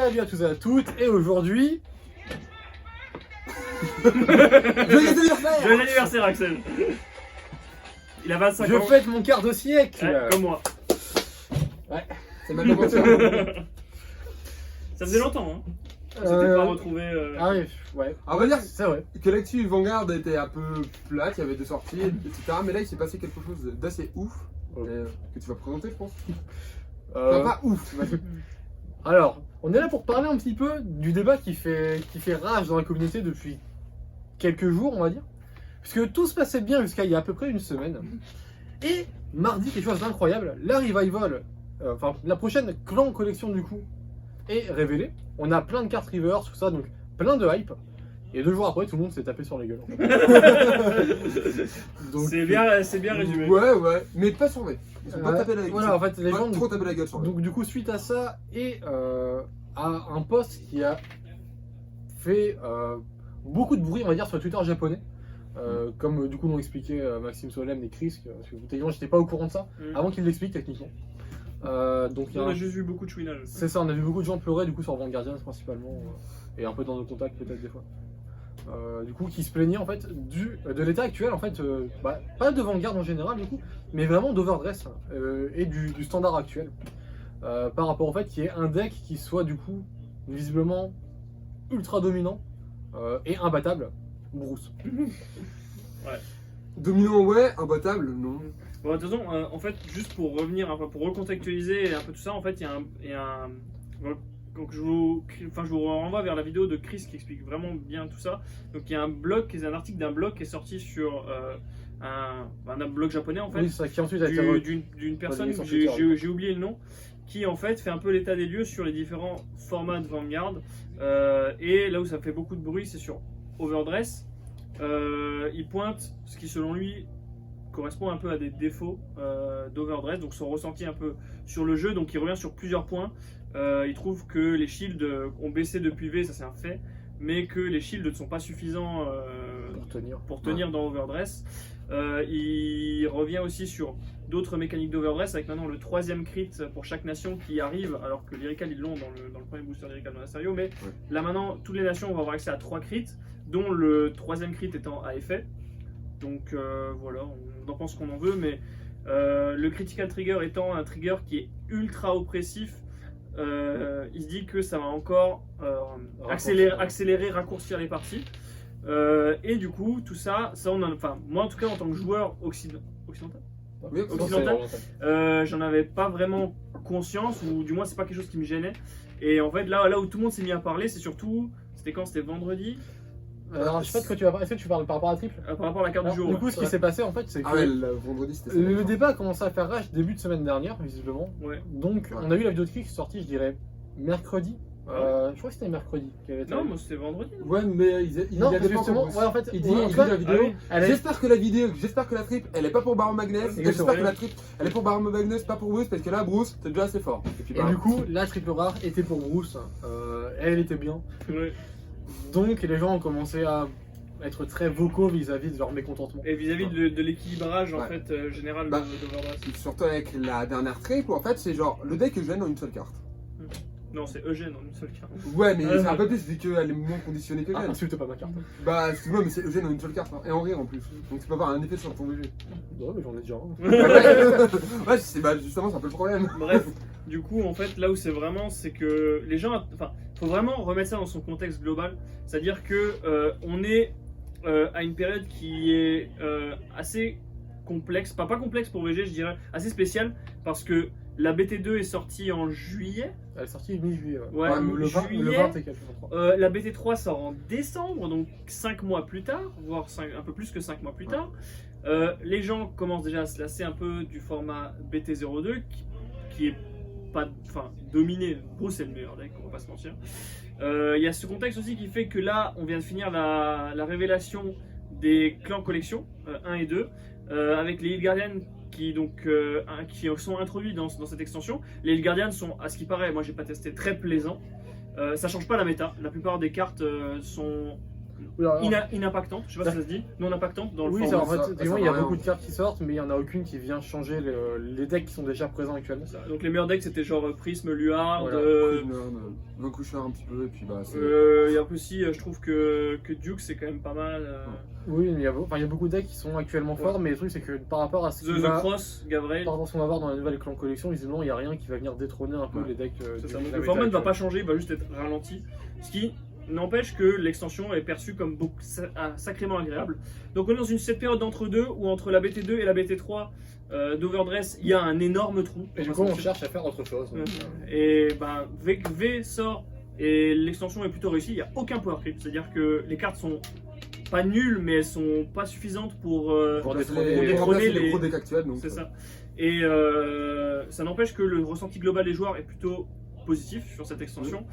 Salut à tous et à toutes, et aujourd'hui... Joyeux anniversaire! Joyeux anniversaire, Axel. Il a 25 Je ans. fête mon quart de siècle. Ouais, comme moi. C'est ma commencé. Ça faisait longtemps, hein. On s'était pas retrouvés. Ah oui, ouais. On va dire C'est vrai. que l'actu Vanguard était un peu plate, il y avait deux sorties, etc. Mais là, il s'est passé quelque chose d'assez ouf que tu vas présenter, je pense. Enfin, pas ouf. Alors, on est là pour parler un petit peu du débat qui fait rage dans la communauté depuis quelques jours, on va dire. Puisque tout se passait bien jusqu'à il y a à peu près une semaine. Et mardi, quelque chose d'incroyable, la Revival, enfin la prochaine clan collection du coup, est révélée. On a plein de cartes Rivers, tout ça, donc plein de hype. Et 2 jours après, tout le monde s'est tapé sur les gueules. En fait. Donc, c'est bien résumé. Ouais, mais pas sur V. Ils sont pas tapés la gueule. voilà, en fait, les gens. trop tapés la gueule sur V. Donc, du coup, suite à ça, et à un post qui a fait beaucoup de bruit, on va dire, sur le Twitter japonais. Comme du coup l'ont expliqué Maxime Solem et Chris, parce que techniquement j'étais pas au courant de ça, avant qu'ils l'expliquent techniquement. Donc, On a juste vu beaucoup de chouinage. c'est ça, on a vu beaucoup de gens pleurer du coup sur Vanguardians principalement, et un peu dans nos contacts peut-être des fois. Du coup qui se plaignaient en fait de l'état actuel en fait, pas de Vanguard en général du coup, mais vraiment d'Overdress et du standard actuel. Par rapport au fait qu'il y ait un deck qui soit du coup visiblement ultra dominant et imbattable, Bruce. Ouais. Dominant, ouais, imbattable, non. Bon, de toute façon, en fait, juste pour revenir, enfin, pour recontextualiser un peu tout ça, en fait, il y a un donc je vous renvoie vers la vidéo de Chris qui explique vraiment bien tout ça. Donc il y a un article d'un blog qui est sorti sur un blog japonais en fait, Oui, ça qui ensuite a été d'une personne, sur Twitter. j'ai oublié le nom, qui en fait fait un peu l'état des lieux sur les différents formats de Vanguard. Et là où ça fait beaucoup de bruit, c'est sur Overdress. Il pointe ce qui selon lui correspond un peu à des défauts d'Overdress, donc son ressenti un peu sur le jeu, donc il revient sur plusieurs points. Il trouve que les shields ont baissé depuis V, ça c'est un fait, mais que les shields ne sont pas suffisants pour tenir dans Overdress. Il revient aussi sur d'autres mécaniques d'Overdress, avec maintenant le 3ème crit pour chaque nation qui arrive, alors que Lyrical ils l'ont dans le premier booster Lyrical Monasterio, mais là maintenant toutes les nations vont avoir accès à 3 crits, dont le 3ème crit étant à effet. Donc voilà, on en pense qu'on en veut, mais le Critical Trigger étant un trigger qui est ultra oppressif, il se dit que ça va encore accélérer, raccourcir les parties. Et du coup, tout ça enfin, moi en tout cas en tant que joueur occidental, j'en avais pas vraiment conscience, ou du moins c'est pas quelque chose qui me gênait. Et en fait, là où tout le monde s'est mis à parler, c'est surtout, c'était quand? C'était vendredi. Alors, je sais pas de quoi tu vas parler. Est-ce que tu parles par rapport à la triple? Par rapport à la carte du jour. Du coup, ce qui s'est passé en fait, c'est que le vendredi c'était ça. le débat a commencé à faire rage début de semaine dernière, visiblement. Ouais. Donc, on a eu la vidéo de Chris qui est sortie, je dirais, mercredi. Je crois que c'était mercredi. Non, moi c'était vendredi. Ouais, mais Non, justement, ouais, en fait, il dit en tout cas, la vidéo. ah oui, J'espère que la triple, elle est pas pour Baron Magnus. J'espère que la triple, elle est pour Baron Magnus, pas pour Bruce, parce que là, Bruce, c'est déjà assez fort. Et du coup, la triple rare était pour Bruce. Elle était bien. Ouais. Donc, les gens ont commencé à être très vocaux vis-à-vis de leur mécontentement. Et vis-à-vis de l'équilibrage en fait général d'Overdress. Surtout avec la dernière triple, en fait, c'est genre le deck Eugène en une seule carte. Non, c'est Eugène en une seule carte. Ouais, mais c'est un peu plus vu qu'elle est moins conditionnée que Eugène. Insulte pas ma carte. Bah, excuse-moi, mais c'est Eugène en une seule carte, hein, et en rire en plus. Donc tu peux avoir un effet sur ton VG. Ouais, mais j'en ai déjà un. Ouais, justement, c'est un peu le problème. Bref, du coup, en fait, là où c'est vraiment, c'est que les gens. Enfin, faut vraiment remettre ça dans son contexte global. C'est-à-dire que on est à une période qui est assez complexe, pas complexe pour VG, je dirais, assez spéciale, parce que la BT2 est sortie en juillet. Elle est sortie mi-juillet. Ouais, le 20 et quelques, je crois. La BT3 sort en décembre, donc 5 mois plus tard, voire un peu plus que 5 mois plus tard. Les gens commencent déjà à se lasser un peu du format BT02 qui est pas dominé. Bruce est le meilleur deck, on va pas se mentir. Il y a ce contexte aussi qui fait que là, on vient de finir la révélation des clans collection 1 et 2 avec les Hill Guardians qui sont introduits dans cette extension. Les Hill Guardians sont, à ce qui paraît, moi j'ai pas testé, très plaisants. Ça change pas la méta. La plupart des cartes sont Oui, alors, Inimpactante, je sais pas si ça se dit, non impactante dans le oui, format. en fait, ça effectivement, il y va a rien. beaucoup de cartes qui sortent, mais il n'y en a aucune qui vient changer les decks qui sont déjà présents actuellement. Donc les meilleurs decks c'était genre Prism, Luard, Voilà. Vanquisher un petit peu, et puis bah c'est. il y a aussi, je trouve que Duke c'est quand même pas mal. Oui, mais il y a beaucoup de decks qui sont actuellement forts, mais le truc c'est que par rapport à ce The Cross, Gavril. par rapport à ce qu'on va voir dans la nouvelle clan collection, visiblement il n'y a rien qui va venir détrôner un peu Ouais. les decks. C'est du- ça. de Donc la le format ne méta va pas actuelle. changer, il va juste être ralenti. Ce qui n'empêche que l'extension est perçue comme sacrément agréable. Donc on est dans cette période d'entre-deux où entre la BT2 et la BT3 d'Overdress, il y a un énorme trou. Et du coup, on cherche à faire autre chose. donc, Et ben, V sort et l'extension est plutôt réussie. Il n'y a aucun power creep, c'est-à-dire que les cartes sont pas nulles, mais elles sont pas suffisantes pour Pour Bah, c'est détrôner les détrôner les les- gros decks actuels, donc. c'est ça. Et ça n'empêche que le ressenti global des joueurs est plutôt positif sur cette extension.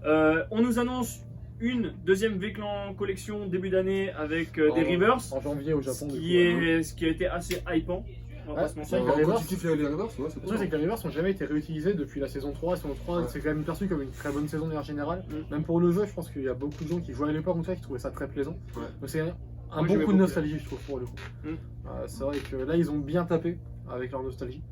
On nous annonce une deuxième V-Clan collection début d'année avec des Rivers, En janvier au ce Japon. du qui, coup, est, ce qui a été assez hypant. On va Ouais, pas se mentir. c'est vrai que Quand Rivers- tu kiffes les Rivers, ouais, c'est Le pour truc, ça. c'est que les Rivers n'ont jamais été réutilisés depuis la saison 3. La saison 3, Ouais. c'est quand même perçu comme une très bonne saison de manière générale. Mm. Même pour le jeu, je pense qu'il y a beaucoup de gens qui jouaient à l'époque, en tout cas, qui trouvaient ça très plaisant. Ouais. Donc c'est un Moi, bon j'aimais coup de beaucoup, nostalgie, je trouve, pour le coup. Mm. C'est vrai que là, ils ont bien tapé avec leur nostalgie.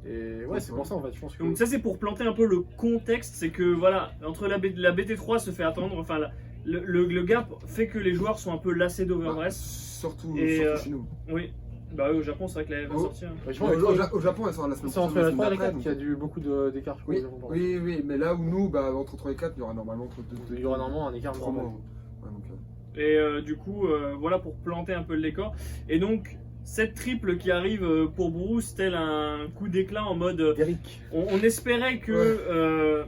Et ouais, c'est Ouais. pour ça, en fait, je pense que... Donc ça c'est pour planter un peu le contexte, c'est que voilà, entre la BT3 se fait attendre, enfin le gap fait que les joueurs sont un peu lassés Bah, d'Overdress. surtout Et, chez nous. Oui, bah oui, au Japon c'est vrai que la va Oh. sortir. Ouais, je pense que Au Japon, elle sort la semaine c'est entre prochaine, la la 3 et la semaine 4 d'après, qu'il y a donc. eu beaucoup d'écart, je crois, Oui, au Japon, pardon. oui, mais là où nous, bah, entre 3 et 4, il y aura normalement entre 2 Il y aura normalement un écart 3 mois. normal. Ouais, donc, Et du coup, voilà pour planter un peu le décor. Et donc, cette triple qui arrive pour Bruce, tel un coup d'éclat en mode. Derrick. On espérait que.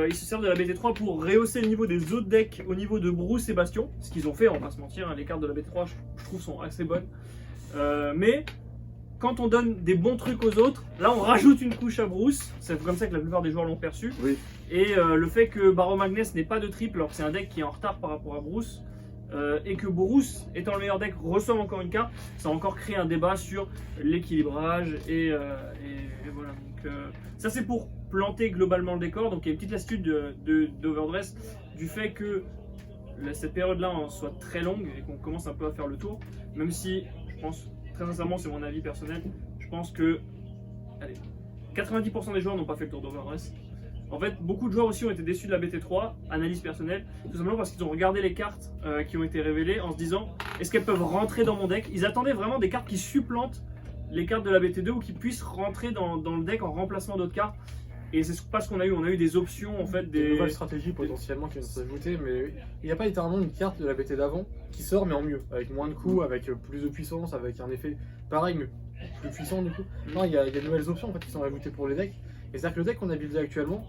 Ils se servent de la BT3 pour rehausser le niveau des autres decks au niveau de Bruce et Bastion. Ce qu'ils ont fait, on va pas se mentir, hein, les cartes de la BT3 je trouve sont assez bonnes. Mais quand on donne des bons trucs aux autres, là on rajoute une couche à Bruce. C'est comme ça que la plupart des joueurs l'ont perçu. Oui. Et le fait que Barrow Magnus n'ait pas de triple alors que c'est un deck qui est en retard par rapport à Bruce. Et que Bruce, étant le meilleur deck, reçoive encore une carte, ça a encore créé un débat sur l'équilibrage et voilà. Donc, ça c'est pour planter globalement le décor. Donc il y a une petite lassitude d'Overdress du fait que cette période-là soit très longue et qu'on commence un peu à faire le tour. Même si, je pense, très sincèrement, c'est mon avis personnel, je pense que allez, 90% des joueurs n'ont pas fait le tour d'Overdress. En fait, beaucoup de joueurs aussi ont été déçus de la BT3, analyse personnelle, tout simplement parce qu'ils ont regardé les cartes qui ont été révélées en se disant est-ce qu'elles peuvent rentrer dans mon deck. Ils attendaient vraiment des cartes qui supplantent les cartes de la BT2 ou qui puissent rentrer dans le deck en remplacement d'autres cartes. Et c'est pas ce qu'on a eu, on a eu des options en fait, Des des nouvelles stratégies potentiellement qui viennent s'ajouter, mais il n'y a pas littéralement une carte de la BT d'avant qui sort, mais en mieux, avec moins de coups, avec plus de puissance, avec un effet pareil, mais plus puissant du coup. Non, il y a de nouvelles options en fait, qui sont ajoutées pour les decks. Et c'est-à-dire que le deck qu'on a buildé actuellement,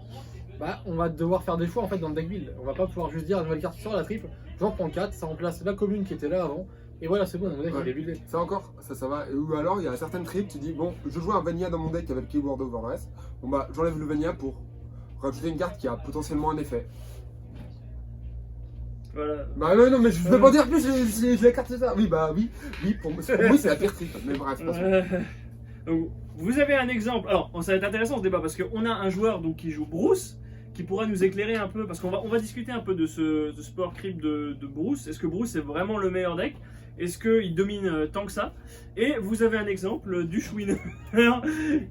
bah, on va devoir faire des choix en fait dans le deck build. On va pas pouvoir juste dire la nouvelle carte qui sort, la triple, j'en prends 4, ça remplace la commune qui était là avant, et voilà, c'est bon, mon deck Ouais. il est buildé. ça encore, ça va. Ou alors, il y a certaines tripes, tu dis, bon, je joue un Vanilla dans mon deck avec Keyword Overdress. Bon, bah, j'enlève le Vanilla pour rajouter une carte qui a potentiellement un effet. voilà. Bah, non, mais je peux pas dire plus, c'est la carte, c'est ça. Oui, bah, oui, pour moi, c'est la pire tripe. Mais bref, passons. Donc, vous avez un exemple. Alors, ça va être intéressant ce débat parce qu'on a un joueur donc, qui joue Bruce qui pourra nous éclairer un peu parce qu'on va discuter un peu de ce power creep de Bruce. Est-ce que Bruce est vraiment le meilleur deck? Est-ce qu'il domine tant que ça? Et vous avez un exemple du Schwinner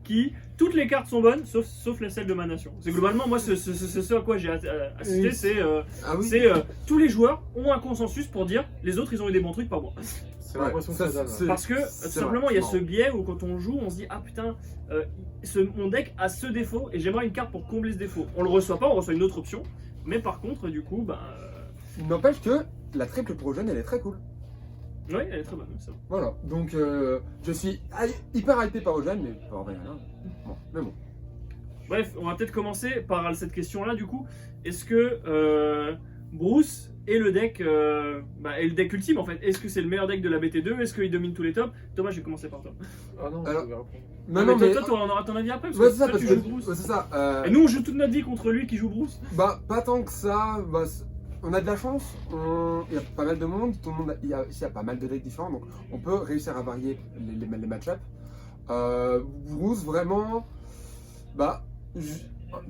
qui, toutes les cartes sont bonnes sauf celle de ma nation. C'est globalement, moi, ce à quoi j'ai assisté, Oui. c'est Ah oui, tous les joueurs ont un consensus pour dire les autres ils ont eu des bons trucs, pas moi. C'est Ouais, l'impression que ça, ça donne. c'est- Parce que tout c'est simplement vrai, il y a c'est ce biais où quand on joue on se dit ah putain mon deck a ce défaut et j'aimerais une carte pour combler ce défaut. On le reçoit pas, on reçoit une autre option. Mais par contre du coup bah Il n'empêche que la triple pro jeune, elle est très cool. oui elle est très bonne ça. Voilà, donc je suis hyper hypé par Eugène, mais pas rien. Bon, mais bon. Bref, on va peut-être commencer par cette question là du coup. Est-ce que Bruce est le deck est le deck ultime en fait? Est-ce que c'est le meilleur deck de la BT2? Est-ce qu'il domine tous les tops? Thomas, je vais commencer par toi. Ah non, Alors- je vais répondre. Non, mais toi, on aura ton avis après parce Ouais, que c'est ça, toi, parce tu que. joues Bruce. Ouais, c'est ça. Et nous on joue toute notre vie contre lui qui joue Bruce. Bah, pas tant que ça. Bah, on a de la chance. Il y a pas mal de monde. Tout le monde. Il y a pas mal de decks différents. Donc, on peut réussir à varier les match-ups. Bruce, vraiment. Bah.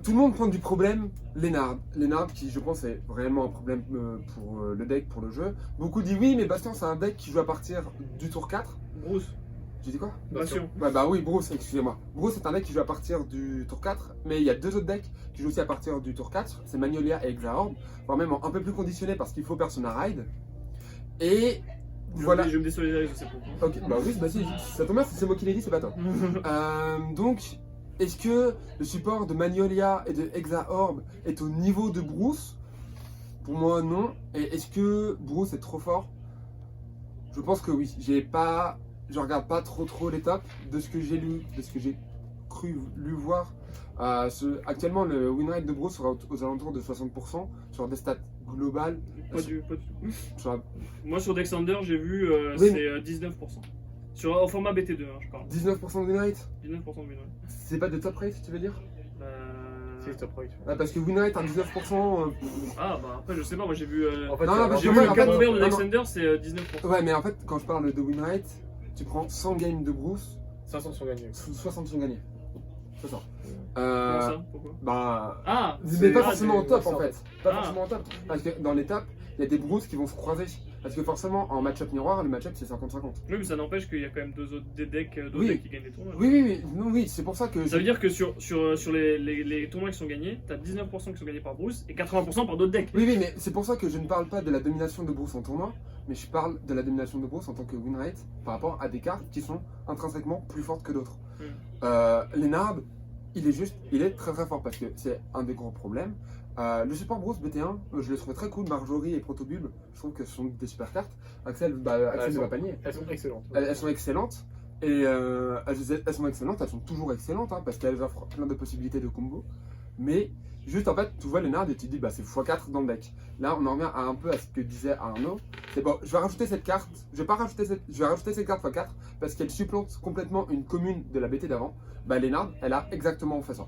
tout le monde pointe du problème Lénard. Lénard qui, je pense, est réellement un problème pour le deck, pour le jeu. Beaucoup disent oui, mais Bastion, c'est un deck qui joue à partir du tour 4. Bruce, J'ai dit quoi? Bastion. Ouais, bah oui, Bruce, excusez-moi. Bruce, c'est un deck qui joue à partir du tour 4, mais il y a deux autres decks qui jouent aussi à partir du tour 4. C'est Magnolia et Exaorb, voire même un peu plus conditionné parce qu'il faut Persona Ride. Et voilà. Je me désolidarise de ces propos. Ok, bah oui, bah si, ça tombe bien, si c'est moi qui l'ai dit, c'est pas toi. Donc, est-ce que le support de Magnolia et de Exaorb est au niveau de Bruce? Pour moi, non. Et est-ce que Bruce est trop fort? Je pense que oui. Je regarde pas trop les tops de ce que j'ai lu, de ce que j'ai lu voir. Actuellement, le win rate de Bruce sera aux alentours de 60% sur des stats globales. Pas du tout. Sur Moi sur Dexander, j'ai vu Oui, c'est 19%. Au format BT2, hein, je parle. 19% de win rate. 19% de win rate. C'est pas de top rate, tu veux dire? C'est top right. Ah, parce que win rate à 19%. Ah bah après je sais pas, moi j'ai vu. En fait, Non, c'est parce J'ai que vu moi, le en fait, camembert de non, Dexander, c'est 19%. Ouais, mais en fait, quand je parle de win rate, tu prends 100 games de Bruce, 500 sont gagnés. 60 sont gagnés. C'est ça. Comment ça? Pourquoi? Bah. Ah Mais pas Ah, forcément au c'est- top c'est en en fait. Pas Ah. forcément au top. Parce que dans les tops, il y a des Bruce qui vont se croiser. Parce que forcément, en match-up miroir, le match-up c'est 50-50. Oui, mais ça n'empêche qu'il y a quand même des decks, d'autres Oui. decks qui gagnent des tournois. Oui, c'est pour ça que. Ça veut dire que sur les tournois qui sont gagnés, t'as 19% qui sont gagnés par Bruce et 80% par d'autres decks. Oui, mais c'est pour ça que je ne parle pas de la domination de Bruce en tournoi, mais je parle de la domination de Bruce en tant que win rate par rapport à des cartes qui sont intrinsèquement plus fortes que d'autres. Lénard, il est très fort parce que c'est un des gros problèmes. Le support Bruce BT1, je le trouvais très cool. Marjorie et Protobulb, je trouve que ce sont des super cartes. Axel, Axel ne va pas nier. Elles sont excellentes. Elles sont excellentes. Et elles sont excellentes, elles sont toujours excellentes hein, parce qu'elles offrent plein de possibilités de combo. Mais juste en fait, tu vois Lénard et tu te dis bah c'est x4 dans le deck. Là on en revient un peu à ce que disait Arnaud. C'est bon, je vais rajouter cette carte, je vais rajouter cette carte x4 parce qu'elle supplante complètement une commune de la BT d'avant. Bah Lénard, elle a exactement fait ça.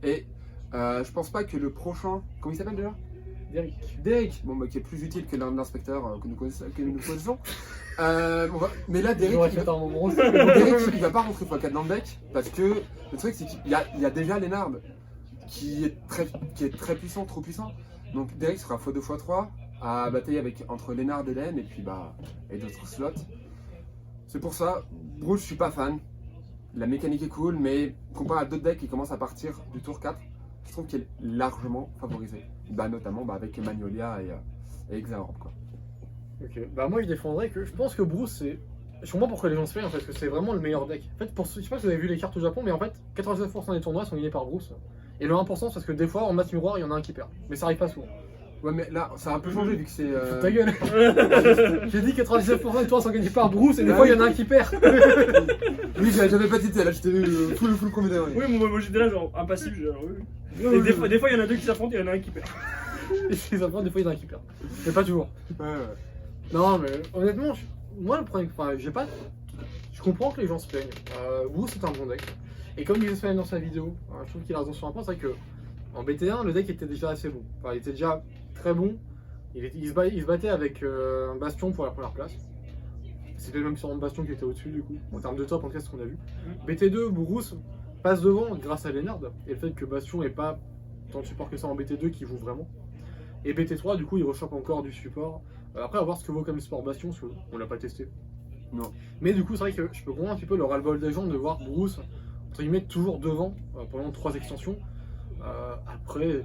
Et je pense pas que le prochain. Comment il s'appelle déjà? Derek, bon, bah, qui est plus utile que l'inspecteur que nous connaissons. Mais là, Derek, J'aurais fait un moment. Derek, il va pas rentrer x4 dans le deck parce que le truc, c'est qu'il y a déjà Lénard qui est très puissant, trop puissant. Donc Derek sera x2 x3 à batailler entre Lénard et Len et puis et d'autres slots. C'est pour ça, Bruce, je suis pas fan. La mécanique est cool, mais comparé à d'autres decks qui commencent à partir du tour 4, je trouve qu'elle est largement favorisée. Notamment avec Magnolia et Exaorb quoi. Ok, bah moi je défendrais que je pense que Bruce c'est. Je comprends pourquoi les gens se plaignent en fait, parce que c'est vraiment le meilleur deck. En fait, je sais pas si vous avez vu les cartes au Japon, mais en fait, 99% des tournois sont gagnés par Bruce. Et le 1% c'est parce que des fois en match miroir il y en a un qui perd. Mais ça arrive pas souvent. Ouais, mais là, ça a un peu changé vu que c'est. Fous ta gueule. J'ai dit 99% des tournois sont gagnés par Bruce et des Ah fois il y oui. en a un qui perd. Oui, j'avais pas cité, là j'étais full premier dernier. Oui, moi j'étais là genre impassif, genre oui. Et des fois il y en a deux qui s'affrontent et il y en a un qui perd. Et les apprends, des fois il y en a un qui perd. Mais pas toujours. Ouais. Non mais honnêtement, moi le problème, enfin j'ai pas. Je comprends que les gens se plaignent. Bruce c'est un bon deck. Et comme disait Sven dans sa vidéo, je trouve qu'il a raison sur un point, c'est vrai que en BT1 le deck était déjà assez bon. Enfin il était déjà très bon. Il se battait avec un Bastion pour la première place. C'était même sur un Bastion qui était au-dessus du coup. En termes de top en tout cas c'est ce qu'on a vu. BT2, Bruce passe devant grâce à Lénard et le fait que Bastion n'ait pas tant de support que ça en BT2 qui joue vraiment. Et BT3 du coup il rechoppe encore du support. Après à voir ce que vaut comme support Bastion parce qu'on l'a pas testé. Non. Mais du coup c'est vrai que je peux comprendre un petit peu le ras-le-bol des gens de voir Bruce entre guillemets toujours devant pendant 3 extensions. Après,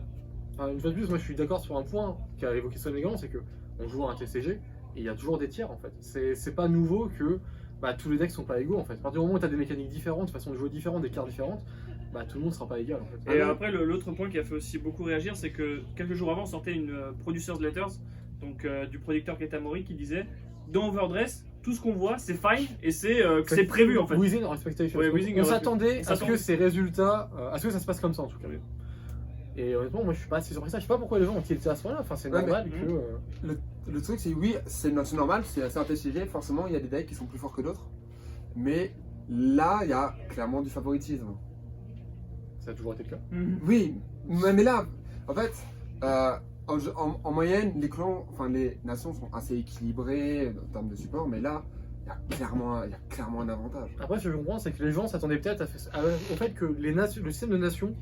une fois de plus moi je suis d'accord sur un point qu'a évoqué Sven également, c'est que on joue à un TCG et il y a toujours des tiers en fait. C'est pas nouveau que tous les decks sont pas égaux en fait. À partir du moment où tu as des mécaniques différentes, façon de jouer différentes, des cartes différentes, tout le monde sera pas égal en fait. Et après, l'autre point qui a fait aussi beaucoup réagir, c'est que quelques jours avant sortait une Producers Letters, donc du producteur Ketamori, qui disait dans Overdress, tout ce qu'on voit c'est fine et c'est prévu en fait. Within Expectation. Ouais, within On your s'attendait à ce s'attendait. que ces résultats, à ce que ça se passe comme ça en tout cas. Et honnêtement, moi je suis pas assez surpris. Je sais pas pourquoi les gens ont tilté à ce point-là. Enfin, c'est Ouais, normal mais- que. Le truc, c'est oui, c'est normal, c'est un TCG, forcément, il y a des decks qui sont plus forts que d'autres. Mais là, il y a clairement du favoritisme. Ça a toujours été le cas. Oui, mais là, en fait, en moyenne, les clans, enfin les nations sont assez équilibrées en termes de support, mais là, il y a clairement un avantage. Après, ce que je comprends, c'est que les gens s'attendaient peut-être au fait que le système de nations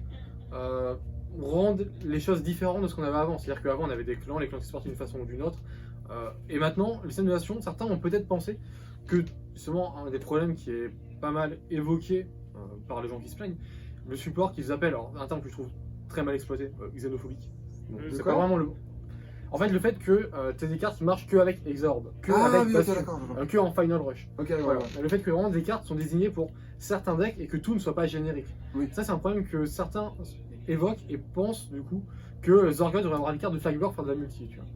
rendent les choses différentes de ce qu'on avait avant. C'est-à-dire qu'avant on avait des clans, les clans qui se portent d'une façon ou d'une autre. Et maintenant, le système de nation, certains ont peut-être pensé que justement un des problèmes qui est pas mal évoqué par les gens qui se plaignent, le support qu'ils appellent, alors un terme que je trouve très mal exploité, xénophobique. Donc, c'est quoi pas vraiment le. En fait, le fait que tes cartes marchent que avec Exorb, que avec oui, ok, Bastion, d'accord. que en Final Rush. Ok, Voilà. Le fait que vraiment des cartes sont désignées pour certains decks et que tout ne soit pas générique. Oui. Ça, c'est un problème que certains évoquent et pensent du coup que Zorga devrait avoir des cartes de Flagbearer pour faire de la multi. Tu vois.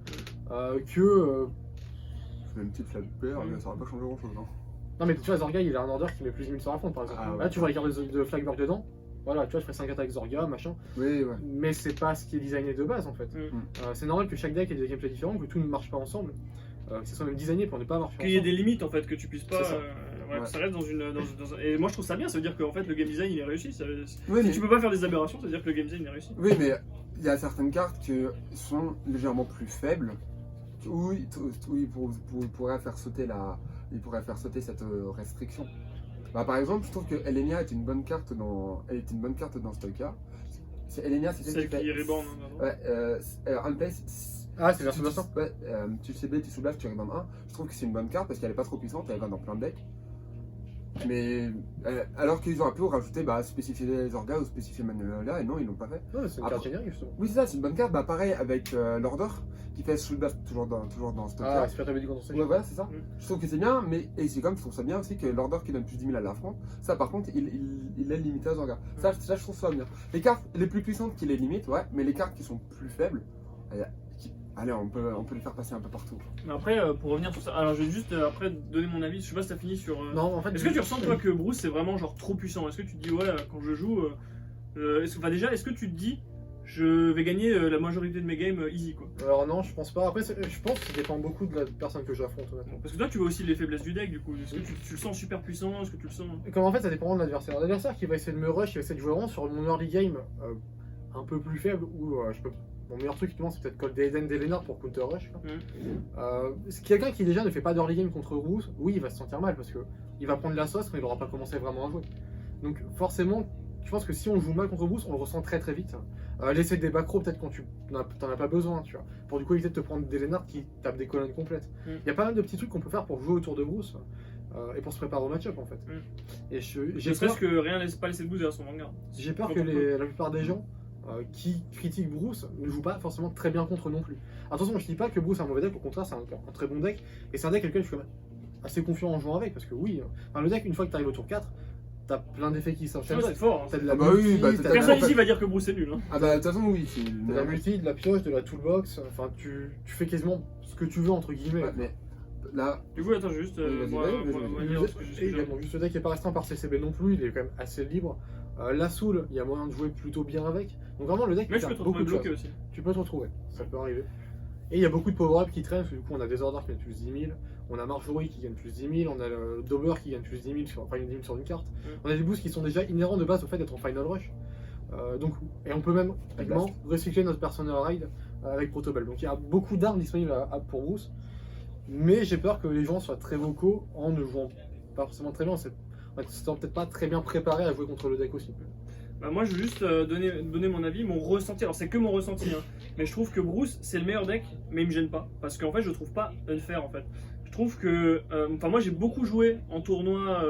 C'est une petite flamme père, ça va pas changer grand chose, non? Non, mais tu vois, Zorga il a un order qui met plus 1000 sur la front par exemple. Ah, ouais. Là, tu vois les cartes de Flagbearer dedans. Voilà, tu vois, je ferais 5 attaques Zorga, machin. Oui, ouais. Mais c'est pas ce qui est designé de base en fait. C'est normal que chaque deck ait des gameplays différents, que tout ne marche pas ensemble. Que ce soit même designé pour ne pas marcher Qu'il y ait ensemble. des limites en fait, que tu puisses pas. C'est ça. Que ça reste dans une. Et moi je trouve ça bien, ça veut dire qu'en fait le game design il est réussi. Oui, Si mais... tu peux pas faire des aberrations, ça veut dire que le game design il est réussi. oui, mais il y a certaines cartes qui sont légèrement plus faibles, où il pourrait faire sauter cette restriction. Bah, par exemple, je trouve que Elenia est une bonne carte dans Stoika. Elenia, c'est Celle qui reborn. Ouais, Unplace. Ah, c'est version 200. Ouais, tu CB, tu soulèves, tu rebandes 1. Je trouve que c'est une bonne carte parce qu'elle est pas trop puissante, elle va dans plein de decks. Mais alors qu'ils auraient pu rajouter, spécifier les orgas ou spécifier Manuela, et non, ils l'ont pas fait. Ouais, c'est une Après- carte générique justement. Oui, c'est ça, c'est une bonne carte. Bah, pareil avec l'Order qui fait Soul Blast toujours dans Stock. Ah, c'est pas très bien quand on sait. Ouais, voilà, c'est ça. Mm. Je trouve que c'est bien, mais et c'est comme je trouve ça bien aussi que l'Order qui donne plus 10 000 à l'affront, ça par contre, il est limité aux orgas. Ça, je trouve ça bien. Les cartes les plus puissantes qui les limitent, ouais, mais les cartes qui sont plus faibles, allez, on peut les faire passer un peu partout. Mais après, pour revenir sur ça, alors je vais juste après donner mon avis. Je sais pas si t'as fini sur. Non, en fait. Est-ce que tu ressens toi que Bruce c'est vraiment genre trop puissant? Est-ce que tu te dis ouais quand je joue, est-ce que tu te dis je vais gagner la majorité de mes games easy quoi? Alors non, je pense pas. Après, je pense que ça dépend beaucoup de la personne que j'affronte honnêtement. Parce que toi tu vois aussi les faiblesses du deck du coup. Est-ce que tu le sens super puissant? Est-ce que tu le sens? Et comme en fait, ça dépend de l'adversaire. L'adversaire qui va essayer de me rush, qui va essayer de jouer vraiment sur mon early game un peu plus faible, où mon meilleur truc c'est peut-être Cold Aiden Delenard pour counter rush. C'est quelqu'un qui déjà ne fait pas d'early game contre Bruce, oui, il va se sentir mal parce que il va prendre la sauce mais il n'aura pas commencé vraiment à jouer. Donc forcément, je pense que si on joue mal contre Bruce, on le ressent très très vite. Laisser des backrows peut-être quand tu n'en as pas besoin, tu vois. Pour du coup éviter de te prendre des Lennart qui tapent des colonnes complètes. Il y a pas mal de petits trucs qu'on peut faire pour jouer autour de Bruce et pour se préparer au match-up en fait. Et j'ai Ne serait-ce peur, que rien laisse pas laisser de boost derrière son manga. j'ai peur que la plupart des gens qui critiquent Bruce ne jouent pas forcément très bien contre non plus. Attention, je dis pas que Bruce est un mauvais deck, au contraire c'est un très bon deck et c'est un deck avec lequel je suis assez confiant en jouant avec parce que oui, le deck une fois que tu arrives au tour 4, t'as plein d'effets qui s'enchaînent. C'est fort. T'as de la Ah bah oui, multi, bah, t'as de Personne la- ici va dire que Bruce est nul. Hein. Ah bah de toute façon oui, c'est de la multi, de la pioche, de la toolbox, enfin tu fais quasiment ce que tu veux entre guillemets. Ouais, mais là, Du coup, attends, je vais juste. Vas-y, moi, vas-y, moi, vas-y. moi, Et dire ce que je- également, juste le deck n'est pas restreint par CCB non plus, il est quand même assez libre. La Soul, il y a moyen de jouer plutôt bien avec. Donc vraiment le deck Mais peut je peux faire te beaucoup retrouver de bloqué choses. aussi. Tu peux te retrouver, ça peut arriver. Et il y a beaucoup de power-up qui traînent, parce que du coup on a des orders qui gagnent plus 10 000, on a Marjorie qui gagne plus 10 000, on a le Dobber qui gagne plus 10 000 sur, 10 000 sur une carte. On a des boosts qui sont déjà inhérents de base au fait d'être en Final Rush. Et on peut même également recycler notre Personal Ride avec Protobell. Donc il y a beaucoup d'armes disponibles pour Bruce. Mais j'ai peur que les gens soient très vocaux en ne jouant pas forcément très bien. C'est peut-être pas très bien préparé à jouer contre le deck aussi. Bah, moi, je veux juste donner mon avis, mon ressenti. Alors, c'est que mon ressenti, hein. Mais je trouve que Bruce, c'est le meilleur deck, mais il me gêne pas. Parce qu'en fait, je le trouve pas unfair en fait. Je trouve que. Moi, j'ai beaucoup joué en tournoi,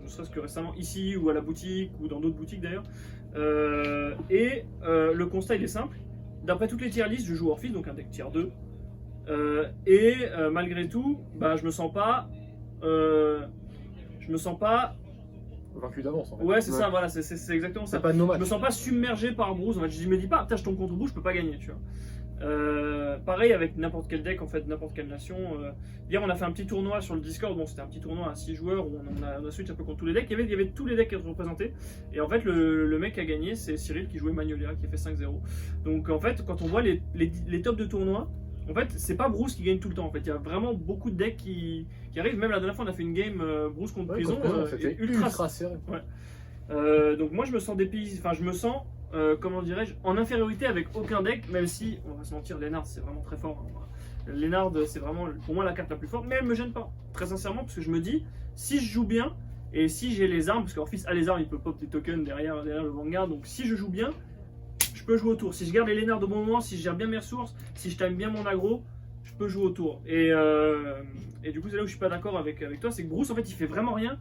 ne serait-ce que récemment ici, ou à la boutique, ou dans d'autres boutiques d'ailleurs. Le constat, il est simple. D'après toutes les tier lists, je joue Orphis, donc un deck tier 2. Malgré tout, bah, je me sens pas. Vaincu d'avance en fait. Ouais, c'est Ouais. ça, voilà, c'est exactement ça. C'est pas de nos Je matchs. me sens pas submergé par Bruce. En fait, je me dis pas, putain, je tombe contre Bruce, je peux pas gagner, tu vois. Pareil avec n'importe quel deck, en fait, n'importe quelle nation. Hier, on a fait un petit tournoi sur le Discord. Bon, c'était un petit tournoi à 6 joueurs où on a switch un peu contre tous les decks. Il y avait tous les decks qui étaient représentés. Et en fait, le mec qui a gagné, c'est Cyril qui jouait Magnolia, qui a fait 5-0. Donc, en fait, quand on voit les tops de tournoi, en fait, c'est pas Bruce qui gagne tout le temps. En fait, il y a vraiment beaucoup de decks qui arrivent. Même la dernière fois, on a fait une game Bruce contre Ouais, Prison. contre Prison, c'était ultra serré. Donc moi je me sens dépaysé, enfin je me sens, comment dirais-je, en infériorité avec aucun deck, même si, on va se mentir, Lennart c'est vraiment très fort. Hein. Lennart c'est vraiment pour moi la carte la plus forte, mais elle me gêne pas, très sincèrement, parce que je me dis, si je joue bien, et si j'ai les armes, parce qu'Orphis a les armes, il peut pop des tokens derrière le Vanguard, donc si je joue bien, je peux jouer au tour. Si je garde les Lénards au bon moment, si je gère bien mes ressources, si je time bien mon aggro, je peux jouer au tour. Et du coup, c'est là où je suis pas d'accord avec toi, c'est que Bruce, en fait, il fait vraiment rien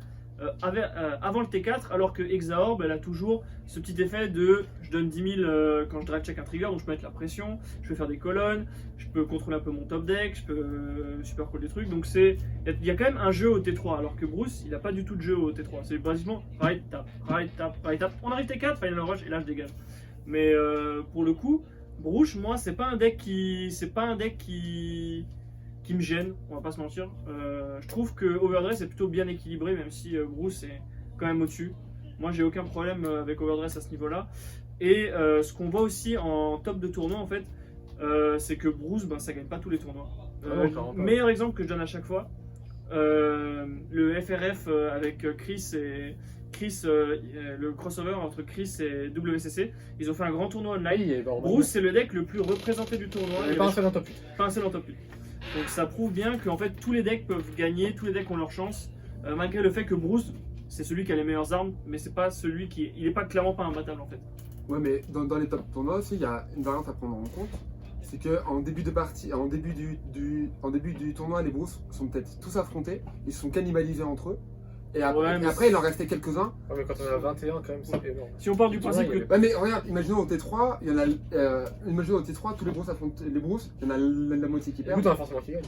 avant le T4, alors que Exaorb, elle a toujours ce petit effet de je donne 10 000 quand je drive check un trigger, donc je peux mettre la pression, je peux faire des colonnes, je peux contrôler un peu mon top deck, je peux super call des trucs, donc il y a quand même un jeu au T3, alors que Bruce, il a pas du tout de jeu au T3, c'est basiquement right tap, on arrive T4, final rush, et là je dégage. Mais pour le coup, Bruce, moi, c'est pas un deck qui me gêne, on va pas se mentir. Je trouve que Overdress est plutôt bien équilibré, même si Bruce est quand même au-dessus. Moi, j'ai aucun problème avec Overdress à ce niveau-là. Et ce qu'on voit aussi en top de tournoi, en fait, c'est que Bruce, ben, ça gagne pas tous les tournois. Meilleur exemple que je donne à chaque fois, le FRF avec Chris et le crossover entre Chris et WCC, ils ont fait un grand tournoi online. Bruce, c'est le deck le plus représenté du tournoi. Il n'y a pas un seul en top 8. Pas un seul en top 8. Donc ça prouve bien qu'en fait tous les decks peuvent gagner, tous les decks ont leur chance, malgré le fait que Bruce c'est celui qui a les meilleures armes, mais c'est pas celui qui. Il est pas clairement pas imbattable en fait. Ouais, mais dans les top tournois aussi, il y a une variante à prendre en compte. C'est qu'en début de partie, en début du tournoi, les Bruce sont peut-être tous affrontés, ils se sont cannibalisés entre eux. Et après, il en restait quelques-uns. Ouais, mais quand on a 21, quand même, c'est énorme. Si on part du principe que. Ouais, mais regarde, imaginons au T3, il y en a. Imaginons au T3, tous les Bruce affrontent les Bruce, il y en a la moitié qui Du perd. coup, t'en as forcément qui gagne.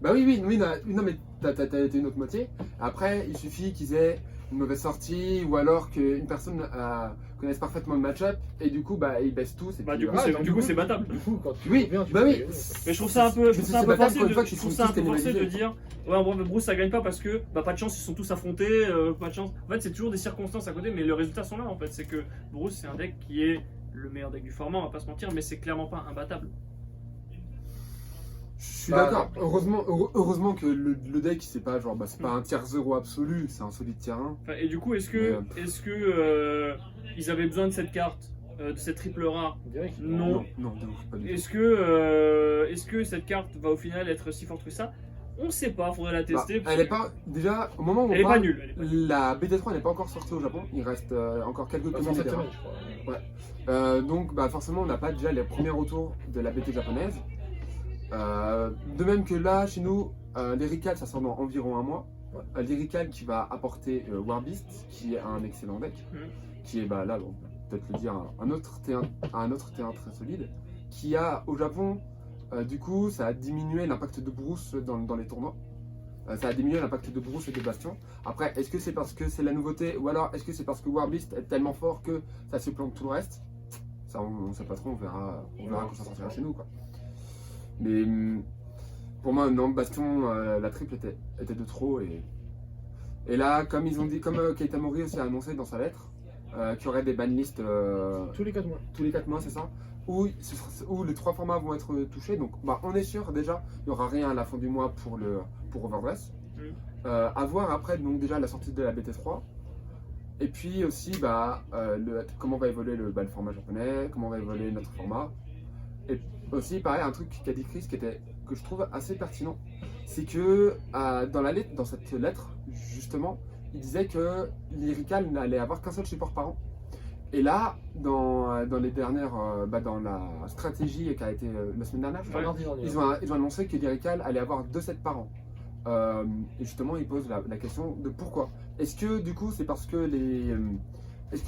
Bah oui, non, mais t'as été une autre moitié. Après, il suffit qu'ils aient une mauvaise sortie ou alors qu'une personne connaisse parfaitement le match-up et du coup, bah, ils baissent tous. Et Bah, puis, du coup, c'est battable. Du coup, quand tu Oui, reviens, tu bah peux oui. gagner. Mais je trouve ça un peu, c'est battable forcé pour une fois de, qu'ils je trouve sont ça un tous peu forcé de cannibalisés. dire ouais, bon, Bruce ça gagne pas parce que bah, pas de chance, ils sont tous affrontés, pas de chance. En fait, c'est toujours des circonstances à côté, mais les résultats sont là en fait. C'est que Bruce, c'est un deck qui est le meilleur deck du format, on va pas se mentir, mais c'est clairement pas imbattable. Je suis Bah, d'accord. Heureusement que le deck, c'est pas genre, bah, c'est pas un tiers 0 absolu, c'est un solide tiers 1. Enfin, et du coup, est-ce que ils avaient besoin de cette carte, de cette triple rare? Direct. Non. Non, pas du tout. Est-ce que cette carte va au final être si forte que ça? On sait pas, faudrait la tester. Bah, elle est pas. Déjà, au moment où Elle on est pas parle, nulle. Elle est pas nulle. la BT3 n'est pas encore sortie au Japon, il reste encore quelques Dans commandes. cette etc. semaine, je crois. Donc bah, forcément on n'a pas déjà les premiers retours de la BT japonaise. De même que là chez nous, l'Erical ça sort dans environ un mois. L'Erical qui va apporter Warbeast qui est un excellent deck, qui est bah, là on peut peut-être le dire un autre T1 très solide, qui a au Japon du coup ça a diminué l'impact de Bruce dans les tournois. Ça a diminué l'impact de Bruce et de Bastion. Après, est-ce que c'est parce que c'est la nouveauté ou alors est-ce que c'est parce que Warbeast est tellement fort que ça supplante tout le reste? Ça, on ne sait pas trop, on verra quand ça sortira chez nous. Quoi. Mais pour moi, non, Bastion, la triple était de trop. Et là, comme ils ont dit, comme Keita Mori aussi a annoncé dans sa lettre, qu'il y aurait des banlists Tous les 4 mois. tous les 4 mois, c'est ça, où les 3 formats vont être touchés. Donc bah, on est sûr déjà, il n'y aura rien à la fin du mois pour Overdress. À voir après donc déjà la sortie de la BT3. Et puis aussi bah, comment va évoluer le format japonais, comment va évoluer notre format. Et aussi pareil, un truc qu'a dit Chris que je trouve assez pertinent, c'est que dans cette lettre, justement, il disait que l'Irical n'allait avoir qu'un seul support par an. Et là, dans les dernières, dans la stratégie qui a été la semaine dernière, je crois, Mardi dernier. ils ont annoncé que l'Irical allait avoir 2 sets par an. Et justement, ils posent la question de pourquoi. Est-ce que du coup, c'est parce que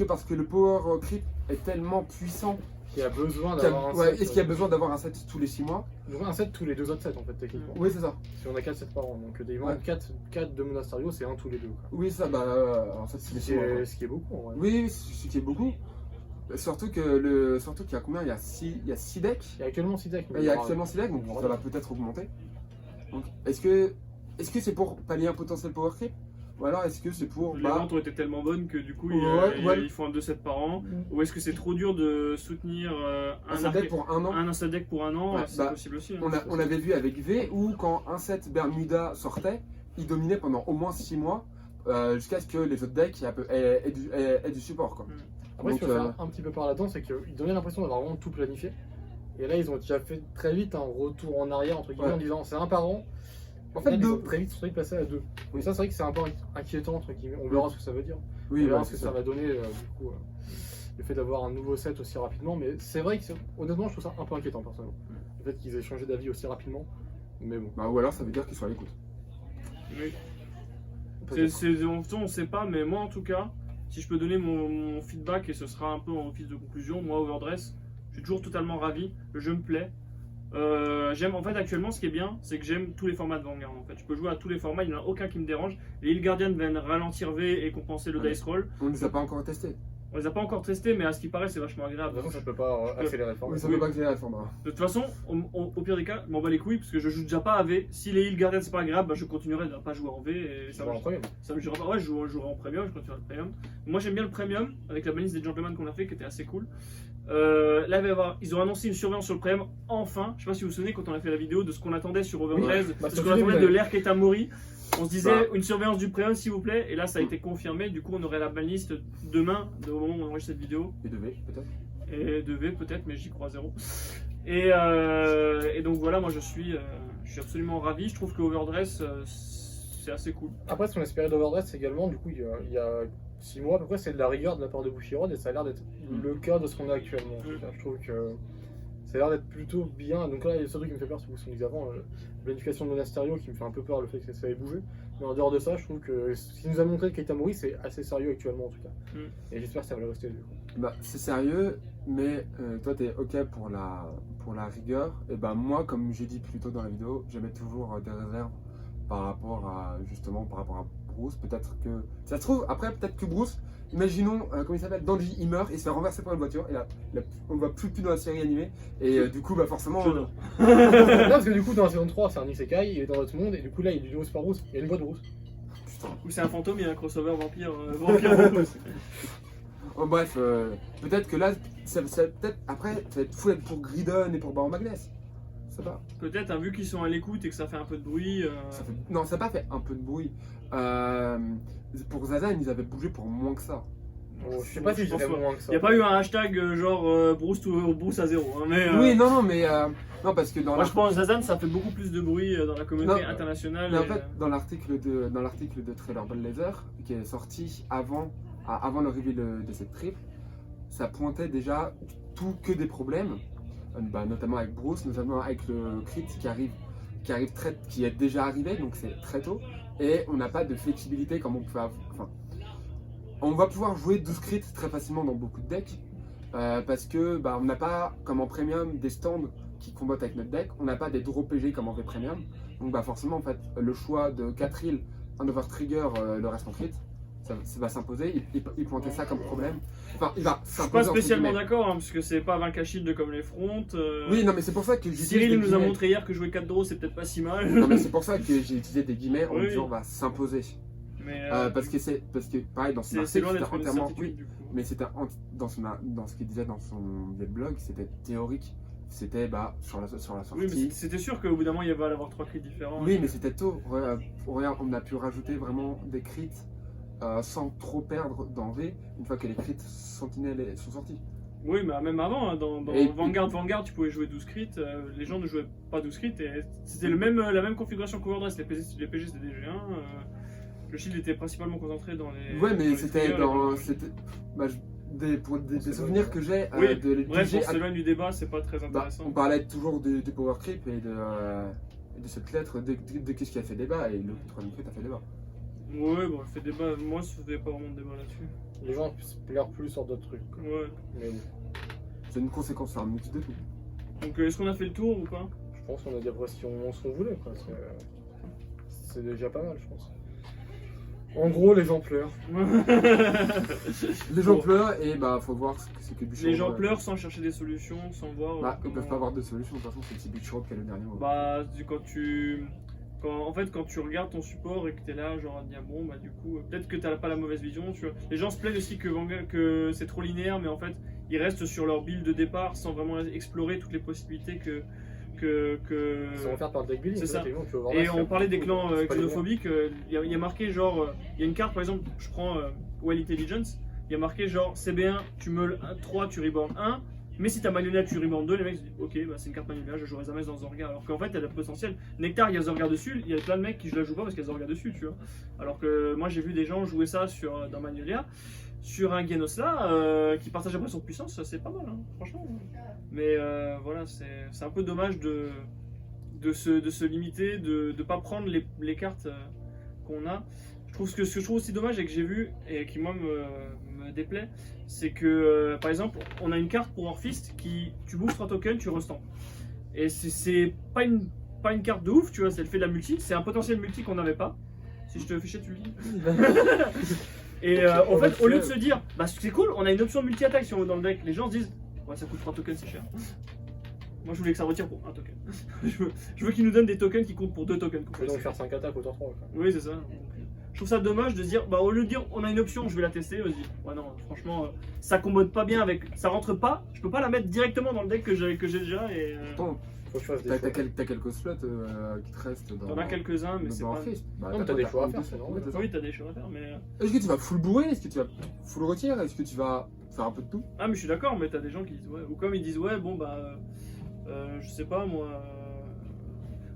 parce que le power creep est tellement puissant Qui a besoin d'avoir un set. est-ce qu'il y a besoin d'avoir un set tous les 6 mois? Il y aura un set tous les 2 autres sets en fait, techniquement. Oui, c'est ça. Si on a 4 sets par an. Donc il manque 4 de Monasterio, c'est un tous les 2. Quoi. Oui, ça, en fait, c'est les 6 mois. Quoi. Ce qui est beaucoup en vrai. Oui, ce qui est beaucoup. Surtout qu'il y a combien? Il y a 6 decks. Il y a actuellement 6 decks. Il y a actuellement 6 decks, donc ça va peut-être augmenter. Donc, est-ce que c'est pour pallier un potentiel power creep? Ou alors est-ce que c'est pour. Les ventes ont été tellement bonnes que du coup Ouais. ils font un 2-7 par an. Ou est-ce que c'est trop dur de soutenir un deck pour un an? un set deck pour un an? Ouais, C'est bah, possible aussi. On avait vu avec V où quand un set Bermuda sortait, il dominait pendant au moins 6 mois jusqu'à ce que les autres decks aient du support. Quoi. Après, Donc, ce qu'il faut faire un petit peu par là-dedans, c'est qu'ils donnaient l'impression d'avoir vraiment tout planifié. Et là, ils ont déjà fait très vite un retour en arrière, entre guillemets, en disant c'est un par an. En fait, là, deux. ils sont très vite sont passés à 2. Donc ça, c'est vrai que c'est un peu inquiétant, entre guillemets. On verra ce que ça veut dire. Oui, On verra ouais, ce que c'est ça ça. va donner, du coup. le fait d'avoir un nouveau set aussi rapidement. Mais c'est vrai que, honnêtement, je trouve ça un peu inquiétant personnellement. Le fait qu'ils aient changé d'avis aussi rapidement. Mais bon. Bah, ou alors ça veut dire qu'ils sont à l'écoute. Oui. peut-être. On sait pas, mais moi en tout cas, si je peux donner mon feedback, et ce sera un peu en office de conclusion, moi Overdress, je suis toujours totalement ravi, le jeu me plaît. J'aime en fait actuellement ce qui est bien, c'est que j'aime tous les formats de Vanguard en fait. Je peux jouer à tous les formats, il n'y en a aucun qui me dérange. Les Hill Guardian viennent ralentir V et compenser le Ouais. dice roll. On ne les a pas encore testés. On les a pas encore testés, mais à ce qui paraît c'est vachement De agréable. toute façon, ça peut pas accélérer le format. Oui, ça veut pas que j'ai la forme. De toute façon, au pire des cas, je m'en bats les couilles parce que je joue déjà pas à V. Si les Hill Guardian c'est pas agréable, bah, je continuerai de pas jouer en V et Ça va en premier. ça me gênera pas. Ouais, je jouerai en premium, je continuerai le premium. Moi j'aime bien le premium avec la balise des gentlemen qu'on a fait qui était assez cool. Là, ils ont annoncé une surveillance sur le premium enfin. Je sais pas si vous vous souvenez quand on a fait la vidéo de ce qu'on attendait sur Overdress, Bah, de sur ce qu'on attendait Twitter, de vous l'ère qui est à Mori. On se disait Bah. une surveillance du premium s'il vous plaît, et là ça a été confirmé. Du coup, on aurait la banlist demain, au moment où on enregistre cette vidéo. Et de V, peut-être. Et de V peut-être, mais j'y crois zéro. Et donc voilà, moi je suis absolument ravi. Je trouve que Overdress c'est assez cool. Après, ce qu'on espérait d'Overdress également, du coup, il y a 6 mois à peu près, c'est de la rigueur de la part de Bushiroad et ça a l'air d'être le cas de ce qu'on a actuellement. En tout cas. Je trouve que ça a l'air d'être plutôt bien. Donc là, il y a ce truc qui me fait peur, c'est ce qu'on disait avant, l'unification de Monasterio qui me fait un peu peur, le fait que ça ait bougé. Mais en dehors de ça, je trouve que ce qu'il nous a montré Keita Mori, c'est assez sérieux actuellement en tout cas. Et j'espère que ça va le rester du coup. Bah, c'est sérieux, mais toi t'es ok pour la rigueur. Et bah, moi, comme j'ai dit plus tôt dans la vidéo, j'émets toujours des réserves par rapport à Bruce. Peut-être que. Ça se trouve, après, peut-être que Bruce, imaginons, comment il s'appelle, Danji, il meurt, il se fait renverser par une voiture, et là, on ne voit plus dans la série animée. Et du coup, bah, forcément. J'adore. Non, parce que du coup, dans la saison 3, c'est un isekai, il est dans notre monde, et du coup, là, il est du nouveau Super Bruce, il y a une voix de Bruce. Putain. Ou c'est un fantôme, il y a un crossover vampire aussi. Oh, bref, peut-être que là, ça peut-être. Après, ça va être fou pour Gridon et pour Baron Magnus. Ça va. Peut-être, hein, vu qu'ils sont à l'écoute et que ça fait un peu de bruit. Non, ça n'a pas fait un peu de bruit. Pour Zazan, ils avaient bougé pour moins que ça. Bon, je sais pas si je pense dirais pas. moins que ça. Il n'y a pas eu un hashtag genre Bruce à zéro. Hein, mais, Oui, non, mais. Non, parce que dans moi je pense que Zazan ça fait beaucoup plus de bruit dans la communauté Non, internationale. Mais en et, fait, dans l'article de Trailer Ball Laser, qui est sorti avant le reveal de cette triple, ça pointait déjà que des problèmes, notamment avec Bruce, notamment avec le crit qui est déjà arrivé, donc c'est très tôt, et on n'a pas de flexibilité comme on peut avoir. Enfin, on va pouvoir jouer 12 crits très facilement dans beaucoup de decks, parce que on n'a pas, comme en premium, des stands qui combattent avec notre deck, on n'a pas des draw PG comme en V Premium, donc forcément en fait le choix de 4 heals, un over trigger, le reste en crit, ça va s'imposer. Il pointait ça comme problème. Enfin, il va je suis s'imposer. pas spécialement entre guillemets. d'accord, hein, parce que c'est pas 20 shield comme les fronts. Oui, non, mais c'est pour ça que j'utilise Cyril des nous a guillemets. montré hier que jouer 4 draws c'est peut-être pas si mal. Non, mais c'est pour ça que j'ai utilisé des guillemets en Oui. disant va s'imposer. Mais Parce que pareil, dans son c'est article, loin c'était d'être une entièrement. certitude Oui, du coup. mais c'était dans ce qu'il disait dans son blog, c'était théorique. C'était sur la sortie. Oui, mais c'était sûr qu'au bout d'un moment il y avait à avoir 3 crits différents. Oui, mais c'était tôt. Regarde, on a pu rajouter vraiment des crits sans trop perdre dans V une fois que les crits sentinelles sont sortis. Oui, mais même avant, hein, dans Et- Vanguard, tu pouvais jouer 12 crits, les gens ne jouaient pas 12 crits, et c'était la même configuration qu'Overdress, les PG c'était des G1, le shield était principalement concentré dans les... Ouais, mais les c'était triggers, dans. les- C'était. Pour des C'est souvenirs bon. que j'ai Oui, de bref, DG on s'éloigne du débat, c'est pas très on intéressant. parlait toujours du power creep et de cette lettre de qu'est-ce qui a fait débat, et le troisième creep a fait débat. Ouais, bon, fait débat, moi ça fait pas vraiment de débat là-dessus. Les gens se plairent plus sur d'autres trucs. quoi. Ouais. Mais bon, C'est une conséquence, c'est un mix de tout. Donc est-ce qu'on a fait le tour ou pas? je pense qu'on a dit après si on se voulait. Quoi. C'est déjà pas mal, je pense. En gros, les gens pleurent. Les gens Bon. pleurent et faut voir ce que Bûcheron. Les gens pleurent sans chercher des solutions, sans voir... Ils comment- peuvent pas avoir de solution, de toute façon, c'est Bûcheron qui a le dernier mot. Bah, quand tu regardes ton support et que t'es là, genre à te dire bon, bah du coup, peut-être que t'as pas la mauvaise vision. Tu vois. Les gens se plaignent aussi que c'est trop linéaire, mais en fait, ils restent sur leur build de départ sans vraiment explorer toutes les possibilités que. Ils sont offerts par le deck building. C'est ça. effectivement, tu vas voir Et là, on c'est parlait des beaucoup, clans c'est pas xénophobiques, il y a marqué genre, il y a une carte par exemple, je prends Well Intelligence, il y a marqué genre CB1, tu meules 3, tu reborn 1, mais si t'as Magnolia, tu reborn 2, les mecs se disent ok, c'est une carte Magnolia, je jouerai jamais dans Zorga, alors qu'en fait elle a le potentiel. Nectar, il y a Zorga dessus, il y a plein de mecs qui je la joue pas parce qu'il y a Zorga dessus, tu vois. Alors que moi j'ai vu des gens jouer ça dans Magnolia, sur un Genos là, qui partage après son puissance, c'est pas mal, hein, franchement. Mais voilà, c'est un peu dommage de se limiter, de ne pas prendre les cartes qu'on a. Ce que je trouve aussi dommage et que j'ai vu, et qui moi me déplaît, c'est que par exemple, on a une carte pour Orphiste qui, tu bouffes 3 tokens, tu restampes. Et c'est pas une carte de ouf, tu vois, elle fait de la multi, c'est un potentiel multi qu'on n'avait pas. Si je te fais chier, tu le dis. Et en fait, au lieu de se dire, bah c'est cool, on a une option multi-attaque si on veut dans le deck, les gens se disent, ouais, ça coûte 3 tokens, c'est cher. Moi je voulais que ça retire pour 1 token. je veux qu'ils nous donnent des tokens qui comptent pour 2 tokens. Tu peux donc faire 5 attaques autant 3. Oui, c'est ça. Donc, je trouve ça dommage de se dire, bah au lieu de dire on a une option, je vais la tester, on se dit, ouais non, franchement, ça combode pas bien avec, ça rentre pas, je peux pas la mettre directement dans le deck que j'ai déjà et. Attends, Faut que je fasse des t'as choix. quelques slots qui te restent dans. T'en as quelques-uns, mais c'est pas. Bah, Non, t'as des choix à faire, c'est normal. Oui, t'as des choses à faire, mais. Est-ce que tu vas full bourrer? Est-ce que tu vas full retire? Est-ce que tu vas faire un peu de tout? Ah, mais je suis d'accord, mais t'as des gens qui disent, ouais, ou comme ils disent, ouais, bon bah. Je sais pas moi.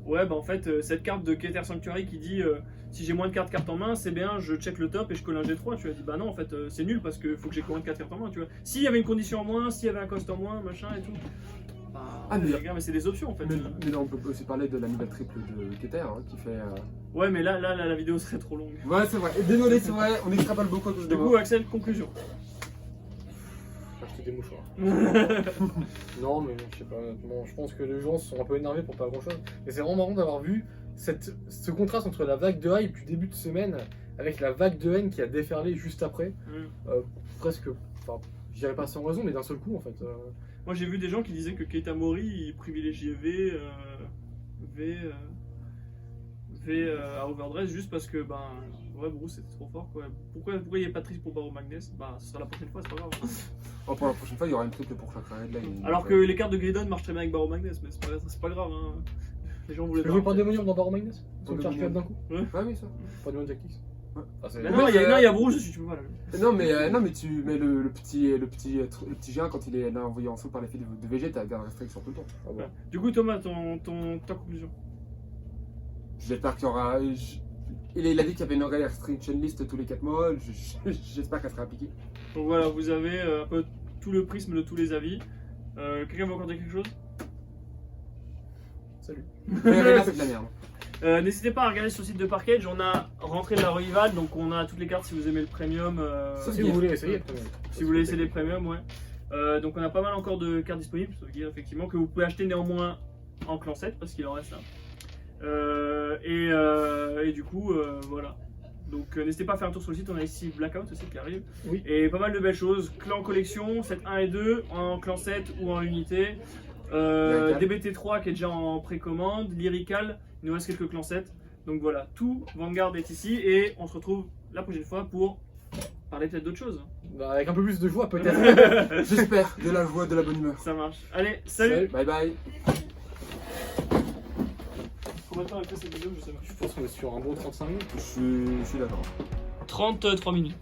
Ouais, bah en fait, cette carte de Keter Sanctuary qui dit si j'ai moins de 4 cartes en main, c'est bien, je check le top et je colle un G3. Tu as dit, bah non, en fait, c'est nul parce que faut que j'ai moins de 4 cartes en main, tu vois. S'il y avait une condition en moins, s'il y avait un cost en moins, machin et tout. Bah, Ah, mais- les gars, mais c'est des options en fait. Mais là, on peut aussi parler de la nouvelle triple de Keter qui fait. Ouais, mais là, la vidéo serait trop longue. Ouais, c'est vrai. Désolé, c'est vrai, on extrapole beaucoup à cause de Du moi. coup, Axel, conclusion. Acheter des mouchoirs. Non, mais je sais pas, honnêtement, je pense que les gens sont un peu énervés pour pas grand chose. Mais c'est vraiment marrant d'avoir vu ce contraste entre la vague de hype du début de semaine avec la vague de haine qui a déferlé juste après. Presque, enfin, je dirais pas sans raison, mais d'un seul coup en fait. Moi, j'ai vu des gens qui disaient que Keita Mori il privilégiait V à Overdress juste parce que, ben, ouais, Bruce c'était trop fort quoi. Pourquoi il n'y a pas de trick pour Baron Magnus? Bah, ce sera la prochaine fois, c'est pas grave. Oh, pour la prochaine fois, il y aura une triple pour chaque headline. Alors que les cartes de Gridon marchent très bien avec Baron Magnus, mais c'est pas grave, hein. Les gens voulaient Tu veux jouer par démonium dans Baron Magnus? Sur le charge Démonium. d'un coup? Ah oui, ça. Pas de tactics? Ouais. Ah, c'est... Mais non, il y a Bruce dessus, tu peux pas là. Non, mais tu mets le petit géant quand il est là envoyé en saut par l'effet de VG, t'as garde restriction tout le temps. Ah bon. Du coup, Thomas, ta conclusion. J'espère qu'il y aura. Il a dit qu'il y avait une restriction list tous les 4 mois. J'espère qu'elle sera appliquée. Donc voilà, vous avez un peu tout le prisme de tous les avis. Quelqu'un veut encore dire quelque chose? Salut. Mais Arena, c'est de la merde. N'hésitez pas à regarder sur le site de Parkage, on a rentré de la Revival, donc on a toutes les cartes si vous aimez le premium. Si vous voulez essayer, Si vous voulez essayer les premiums, ouais. Donc on a pas mal encore de cartes disponibles, sauf dire effectivement que vous pouvez acheter néanmoins en clan 7 parce qu'il en reste là. Et du coup, voilà. Donc n'hésitez pas à faire un tour sur le site, on a ici Blackout aussi qui arrive. Oui. Et pas mal de belles choses, clan collection, 7 1 et 2, en clan 7 ou en unité. DBT3 qui est déjà en précommande, Lyrical, il nous reste quelques clans 7. Donc voilà, tout Vanguard est ici et on se retrouve la prochaine fois pour parler peut-être d'autres choses. Bah, avec un peu plus de joie peut-être. J'espère, de la joie, de la bonne humeur. Ça marche. Allez, salut. Bye bye. Combien de temps a fait cette vidéo? Je sais pas. Je pense qu'on est sur un bon 35 minutes. Je suis d'accord. 33 minutes.